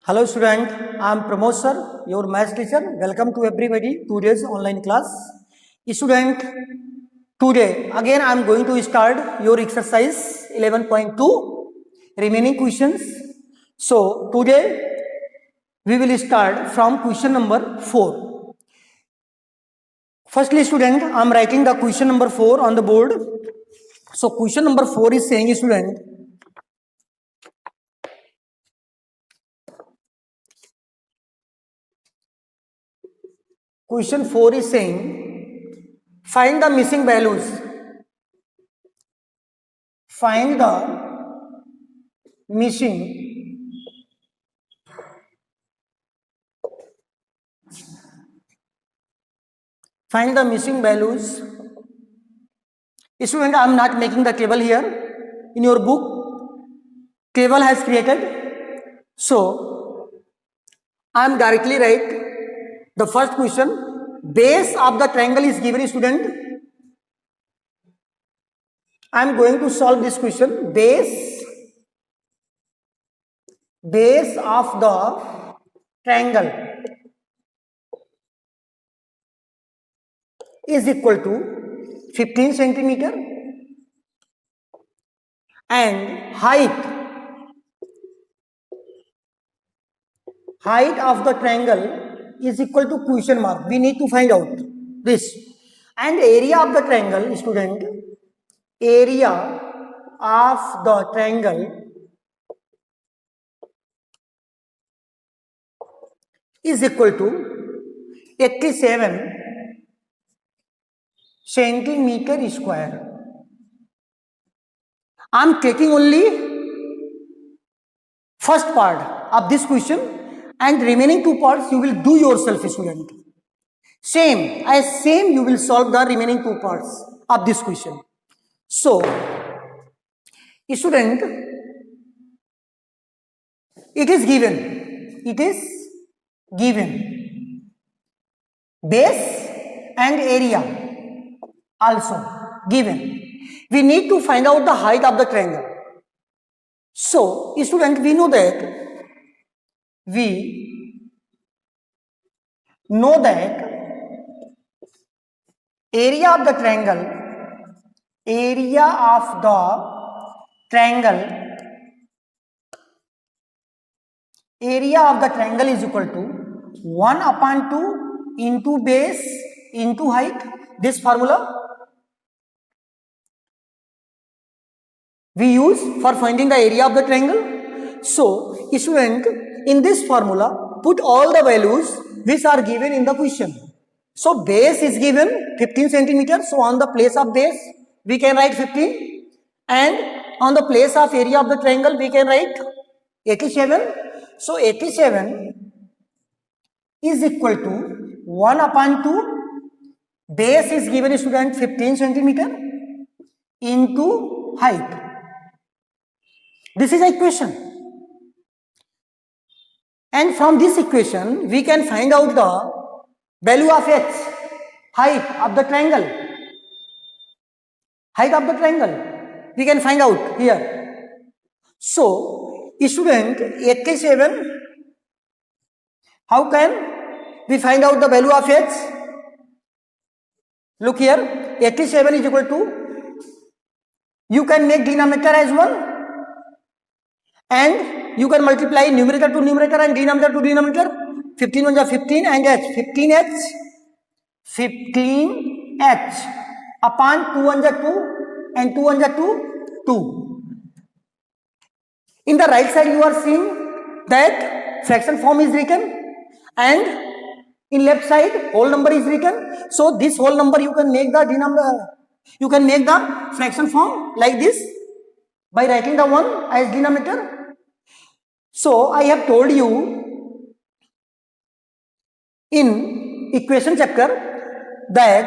Hello student, I am Pramod sir, your maths teacher. Welcome to everybody today's online class. Student, today again I am going to start your exercise 11.2 remaining questions. So today we will start from question number 4. Firstly student, I am writing the question number 4 on the board. So question number 4 is saying student, question 4 is saying, find the missing values. Find the missing values. Student, I am not making the table here. In your book, table has created. So, I am directly write the first question. Base of the triangle is given, student. I am going to solve this question. Base of the triangle is equal to 15 centimeter and height of the triangle is equal to question mark. We need to find out this. And area of the triangle, student, area of the triangle is equal to 87 centimeter square. I am taking only first part of this question and remaining two parts you will do yourself, student. Same you will solve the remaining two parts of this question. So, student, it is given base and area also given. We need to find out the height of the triangle. So, student, we know that area of the triangle is equal to 1/2 into base into height. This formula we use for finding the area of the triangle. So, student, in this formula, put all the values which are given in the question. So, base is given 15 centimeters. So, on the place of base, we can write 15. And on the place of area of the triangle, we can write 87. So, 87 is equal to 1/2. Base is given, student, 15 centimeter into height. This is equation. And from this equation, we can find out the value of h, height of the triangle. We can find out here. So, student, 87, how can we find out the value of h? Look here, 87 is equal to, you can make denominator as 1 and you can multiply numerator to numerator and denominator to denominator. 15 1 is 15 and h, 15h upon 2 1 is 2 and 2 1 is 2. In the right side you are seeing that fraction form is written and in left side whole number is written. So this whole number you can make the denominator, you can make the fraction form like this by writing the 1 as denominator. So I have told you in equation chapter that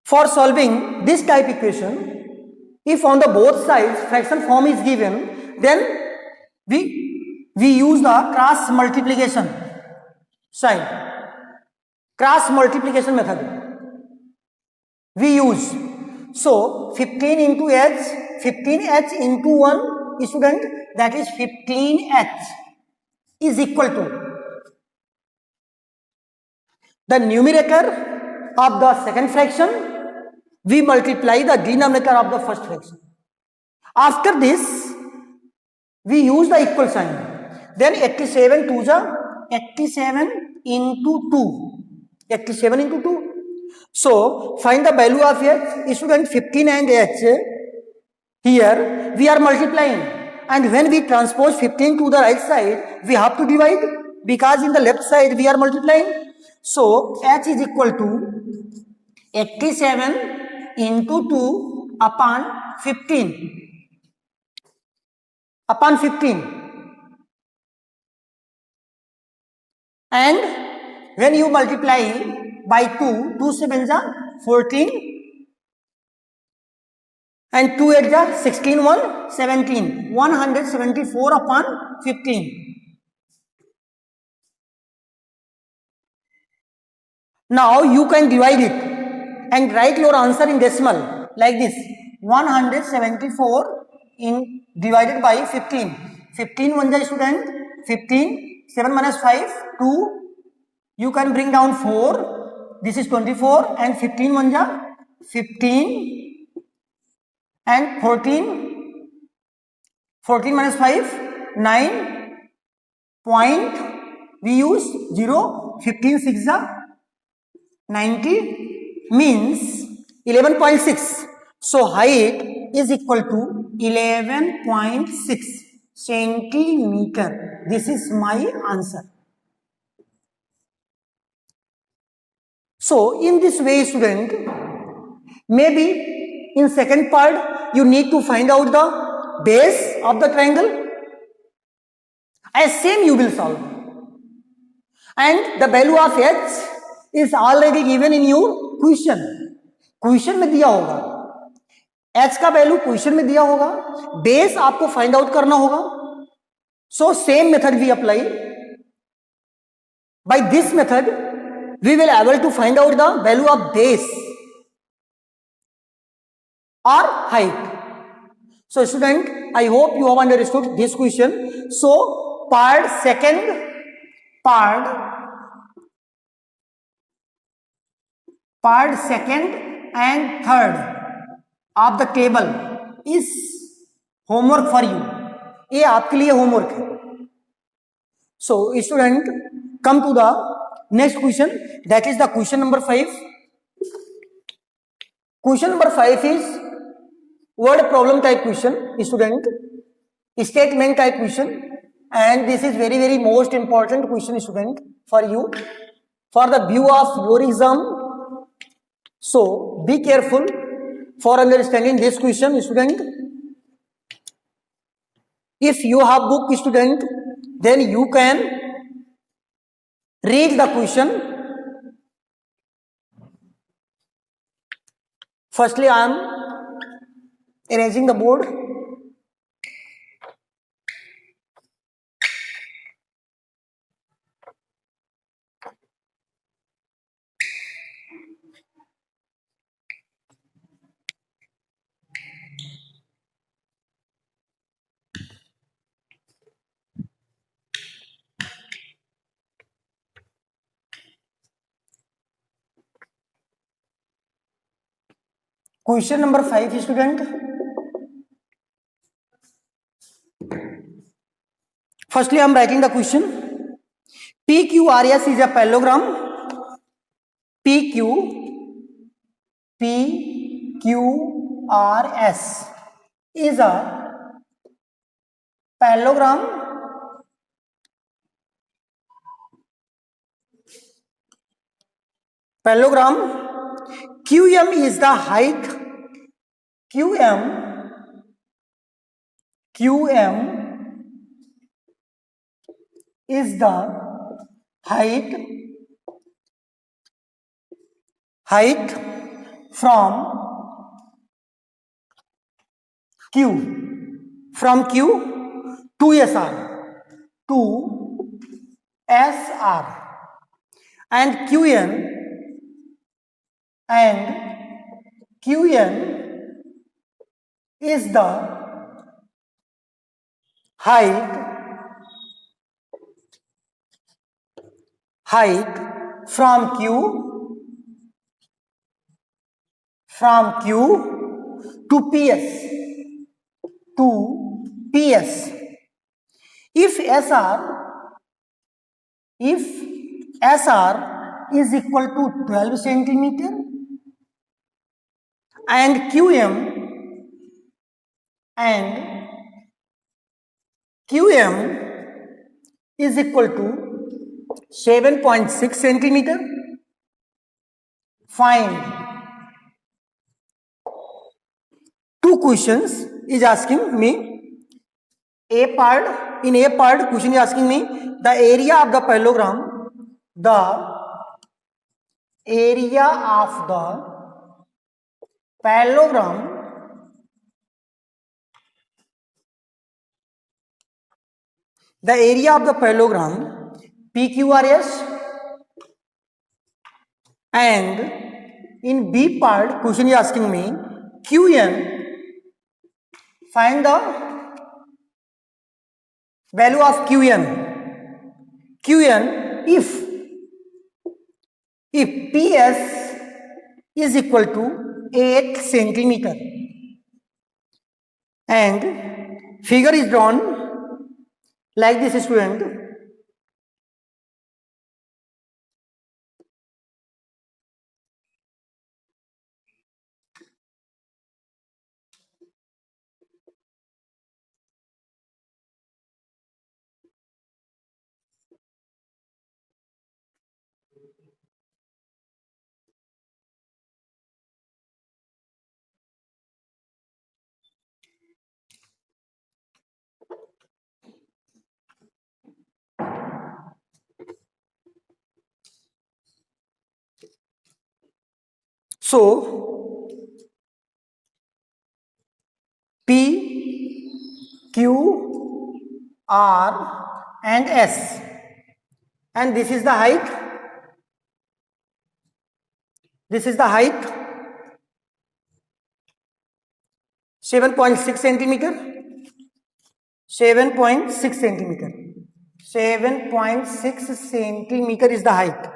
for solving this type equation, if on the both sides fraction form is given, then we use the cross multiplication method we use. So 15 into h into 1, student, that is 15h is equal to the numerator of the second fraction, we multiply the denominator of the first fraction. After this, we use the equal sign. Then 87 to the 87 into 2. 87 into 2. So find the value of h. Student, 15 and h. Here we are multiplying, and when we transpose 15 to the right side, we have to divide, because in the left side we are multiplying. So h is equal to 87 into 2 upon 15. Upon 15. And when you multiply by 2, 2 sevens are 14, and 2 8s are 16, 1 17, 174 upon 15. Now you can divide it and write your answer in decimal like this: 174 in divided by 15. 15 1 is student 15, 7 minus 5 2. You can bring down 4. This is 24, and 15 1 is 15, and 14. 14 minus 5 9. Point we use 0. 15 6 is 90, means 11.6. So height is equal to 11.6 centimeter. This is my answer. So in this way, student, maybe in second part you need to find out the base of the triangle. As same you will solve, and the value of h is already given in your question. Question में दिया होगा, h का value question में दिया होगा, base आपको find out करना होगा. So same method we apply. By this method we will able to find out the value of base or height. So student, I hope you have understood this question. So part second and third of the table is homework for you. ये आपके लिए homework है. So student, come to the next question, that is the question number 5. Question number 5 is word problem type question, student, statement type question, and this is very most important question, student, for you, for the view of your exam. So be careful for understanding this question, student. If you have book, student, then you can read the question. Firstly, I am erasing the board. Question number 5, student. Firstly, I am writing the question. PQRS is a parallelogram. PQRS is a parallelogram. QM is the height. QM is the height from Q to SR and QN is the height height from Q to PS. If SR is equal to 12 centimeter and QM is equal to 7.6 centimeter, find. Two questions is asking me. In A part question is asking me the area of the parallelogram. The area of the parallelogram PQRS, and in B part question is asking me QN. Find the value of QN if PS is equal to 8 centimeter and figure is drawn like this, student. So P, Q, R and S, and this is the height. 7.6 centimeter. 7.6 centimeter is the height,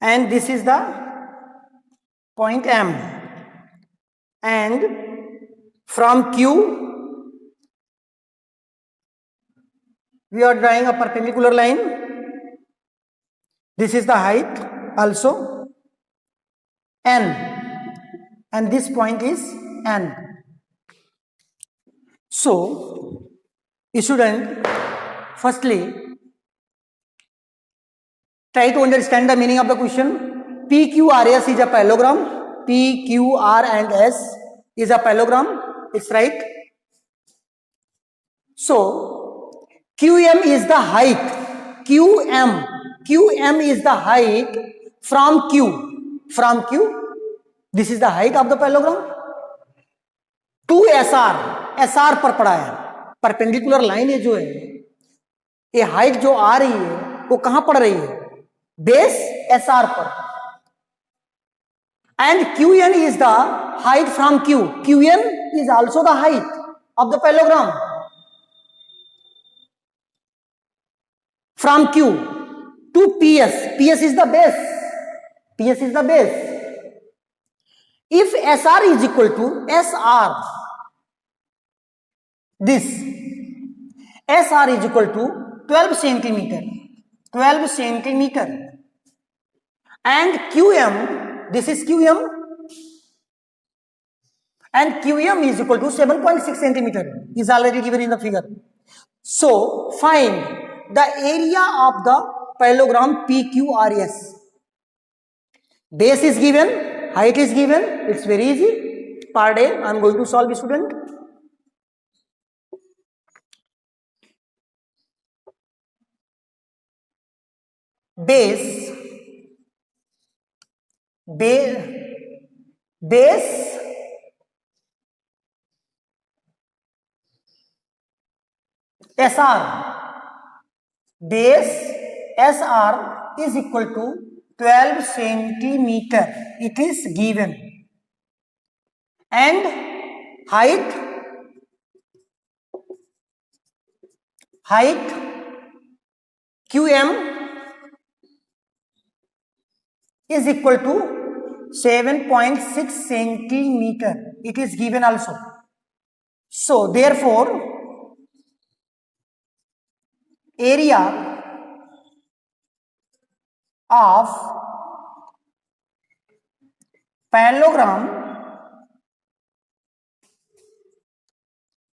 and this is the point M, and from Q we are drawing a perpendicular line. This is the height also, N, and this point is N. So student, firstly try to understand the meaning of the question. PQRS is a parallelogram. PQR and S is a parallelogram. It's right. So QM is the height. QM is the height from Q. This is the height of the parallelogram to SR पर पड़ा है. Perpendicular line ये जो है, ये height जो आ रही है वो कहां पड़ रही है? बेस SR पर. And QN is the height from Q. QN is also the height of the parallelogram from Q to PS. PS is the base. If SR is equal to SR, this SR is equal to 12 centimeter, and QM, this is QM, and QM is equal to 7.6 centimeter, is already given in the figure. So find the area of the parallelogram PQRS. Base is given, height is given. It's very easy. Part A, I am going to solve, student. Base SR is equal to 12 centimeter. It is given. And height QM is equal to 7.6 centimeter. It is given also. So therefore, area of parallelogram,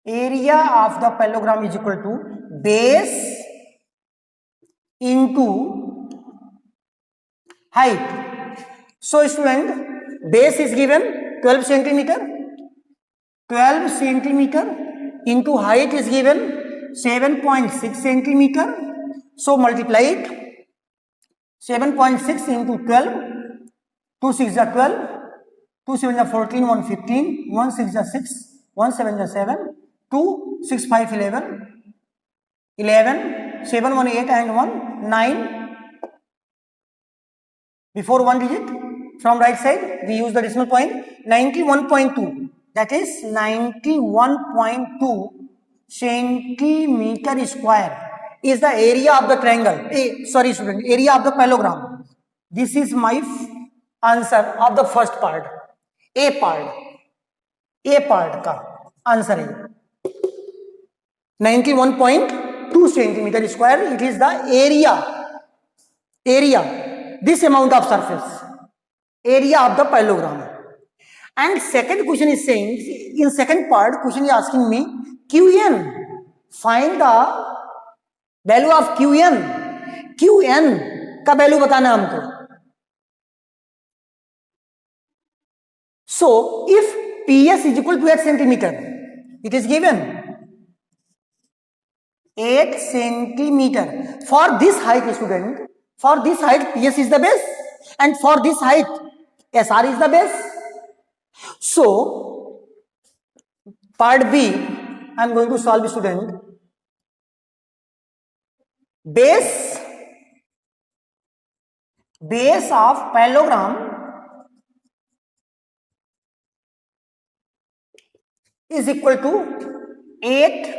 area of the parallelogram is equal to base into height. So student, base is given 12 centimeter. 12 centimeter into height is given 7.6 centimeter. So multiply it. 7.6 into 12. 2 6 are 12. 2 7 are 14. 1 15. 1 6 are 6. 1 7 are 7. 2 6 5 11. 11. 7 1 8 and 1 9. Before one digit from right side we use the decimal point. 91.2. That is 91.2 centimeter square is the area of the triangle. Sorry student, area of the parallelogram. This is my answer of the first part. A part का answer है 91.2 centimeter square. It is the area, this amount of surface, area of the parallelogram. And second question is saying, in second part, question is asking me, Qn. Find the value of Qn. Qn का value बताना हमको. So, if PS is equal to 8 centimeter, it is given 8 centimeter. For this height, student, for this height, PS is the base, and for this height, SR is the base. So, part B, I am going to solve, student. Base of parallelogram is equal to 8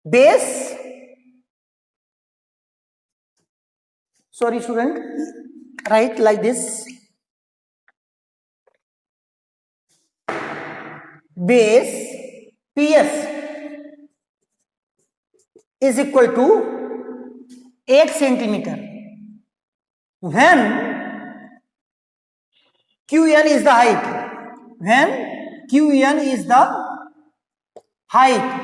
base. Sorry, student, write like this. Base PS is equal to 8 centimeter when Qn is the height. When Qn is the height,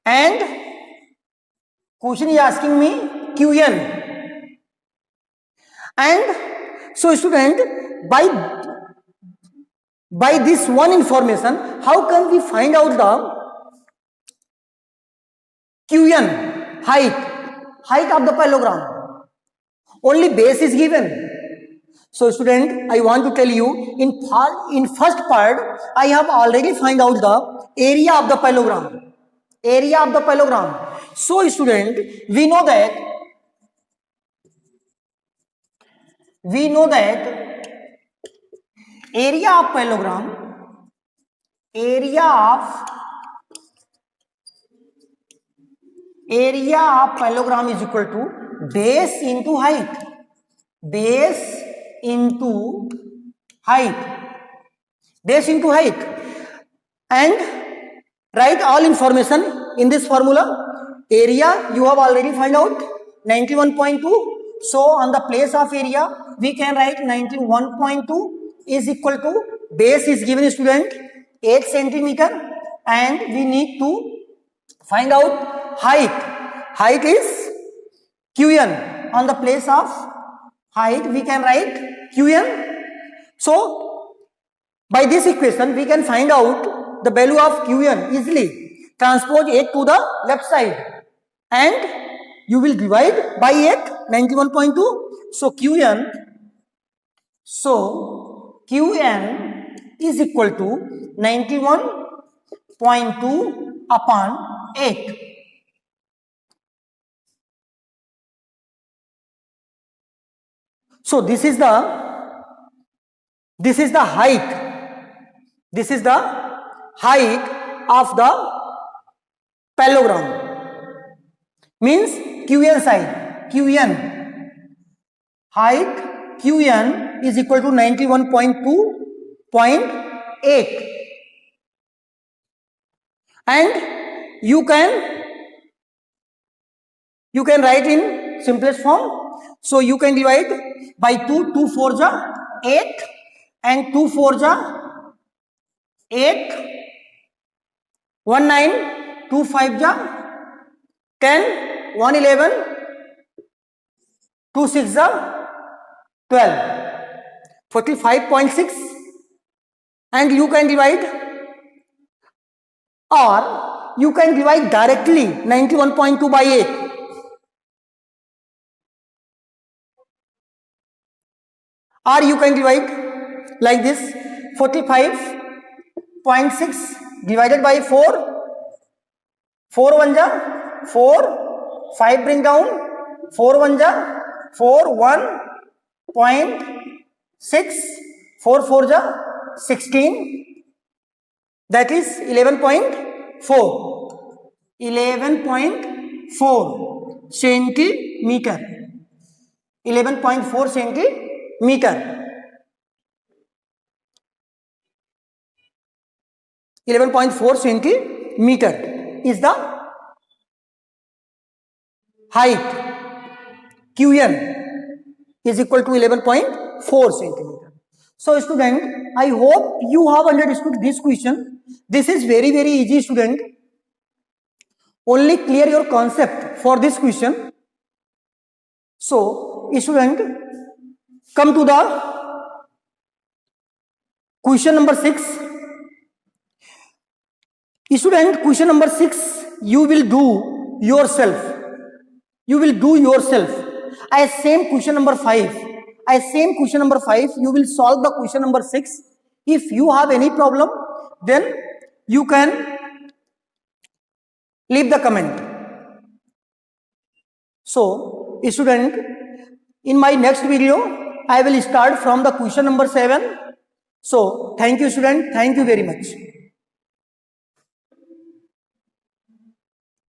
and question is asking me Qn. And so student, by this one information, how can we find out the Qn, height of the parallelogram? Only base is given. So student, I want to tell you, in first part, I have already find out the area of the parallelogram. Area of the parallelogram. So student, we know that area of parallelogram, is equal to base into height. Base into height. And write all information in this formula. Area you have already find out 91.2. So on the place of area we can write 91.2 is equal to base is given, student, 8 centimeter, and we need to find out height. Height is Qn. On the place of height we can write Qn. So by this equation we can find out the value of Qn easily. Transpose 8 to the left side and you will divide by 8, 91.2. So Qn is equal to 91.2 upon 8. So this is the height. This is the height of the parallelogram. Means Qn side. Qn height qn is equal to 91.2.8, and you can write in simplest form. So you can divide by 2, 2 4 ja 8, and 2 4 ja 8, 1 9, 2 5 ja 10, 1 11, 2 6 ja 12, 45.6, and you can divide, or you can divide directly 91.2 by 8. Or you can divide like this, 45.6 divided by 4, 4 1 ja 4, 5 bring down, 4 1 ja 4, 1.6, 4 4 ja 16, that is 11.4 centimeter, 11.4 centimeter, 11.4 centimeter is the height. Qn is equal to 11.4 centimeter. So student, I hope you have understood this question. This is very easy, student. Only clear your concept for this question. So student, come to the question number 6. Student, question number 6 you will do yourself. As same question number 5. You will solve the question number 6. If you have any problem, then you can leave the comment. So student, in my next video I will start from the question number 7. So thank you student, thank you very much.